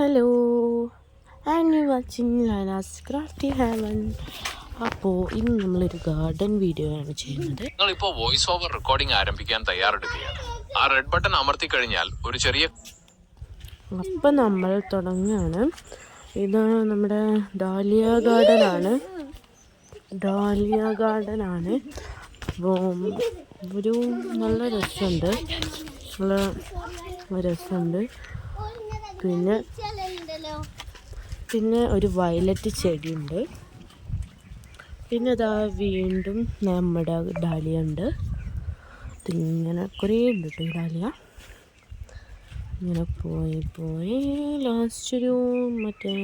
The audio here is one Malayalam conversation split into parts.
Hello, and you watching Lana's crafty heaven. അപ്പോൾ ഇന്ന് നമ്മളൊരു ഗാർഡൻ വീഡിയോ ആണ് ചെയ്യുന്നത്. നിങ്ങളിപ്പോൾ വോയിസ് ഓവർ റെക്കോർഡിംഗ് ആരംഭിക്കാൻ തയ്യാറെടുക്കുകയാണ്. ആ റെഡ് ബട്ടൺ അമർത്തി കഴിഞ്ഞാൽ ഒരു ചെറിയ അപ്പം നമ്മൾ തുടങ്ങുകയാണ്. ഇത് നമ്മുടെ ഡാലിയ ഗാർഡൻ ആണ്. അപ്പോൾ ഒരു നല്ല രസമുണ്ട്. പിന്നെ ഒരു വയലറ്റ് ചെടിയുണ്ട്. പിന്നെ ഇതാ വീണ്ടും നമ്മുടെ ഡാലിയ ഉണ്ട്. ഇതിങ്ങനെ കുറേ ഉണ്ട് കേട്ടോ ഈ ഡാലിയ. ഇങ്ങനെ പോയി ലാസ്റ്റ് ഒരു മറ്റേ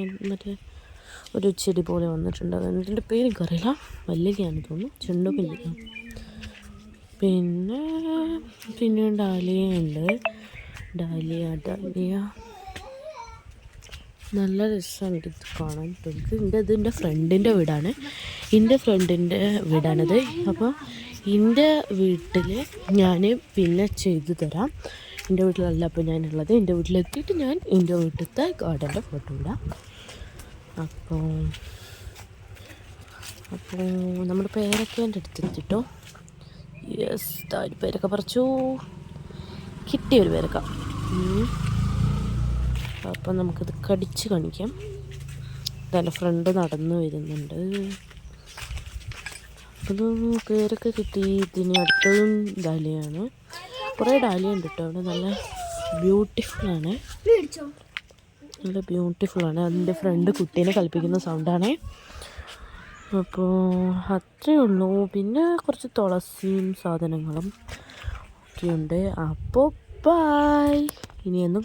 ഒരു ചെടി പോലെ വന്നിട്ടുണ്ട്. അതിൻ്റെ പേര് എനിക്കറിയില്ല, മല്ലികയാണ് തോന്നുന്നു, ചെണ്ടുമല്ലി. പിന്നെ ഡാലിയ നല്ല രസമുണ്ട് ഇത് കാണാൻ. ഇതിൻ്റെ ഫ്രണ്ടിൻ്റെ വീടാണിത്. അപ്പോൾ എൻ്റെ വീട്ടിൽ ഞാൻ പിന്നെ ചെയ്തു തരാം. എൻ്റെ വീട്ടിലല്ല അപ്പോൾ ഞാനുള്ളത്. എൻ്റെ വീട്ടിലെത്തിയിട്ട് ഞാൻ എൻ്റെ വീട്ടിലത്തെ ഗാർഡൻ്റെ ഫോട്ടോ ഇടാം. അപ്പോൾ നമ്മുടെ പേരൊക്കെ എൻ്റെ അടുത്തെത്തിട്ടോ. യെസ്, ഒരു പേരൊക്കെ പറിച്ചു, കിട്ടിയൊരു പേരൊക്കെ. അപ്പം നമുക്കിത് കടിച്ച് കാണിക്കാം. ഇതെൻ്റെ ഫ്രണ്ട് നടന്നു വരുന്നുണ്ട്. അത് പേരൊക്കെ കിട്ടി. ഇതിന് അടുത്തതും ഡാലിയാണ്. കുറേ ഡാലിയ ഉണ്ട് കേട്ടോ അവിടെ. നല്ല ബ്യൂട്ടിഫുള്ളാണ്. അതിൻ്റെ ഫ്രണ്ട് കുട്ടീനെ കളിപ്പിക്കുന്ന സൗണ്ടാണേ. അപ്പോൾ അത്രയേ ഉള്ളൂ. പിന്നെ കുറച്ച് തുളസിയും സാധനങ്ങളും ഒക്കെയുണ്ട്. അപ്പോൾ ബൈ. ഇനി എന്നും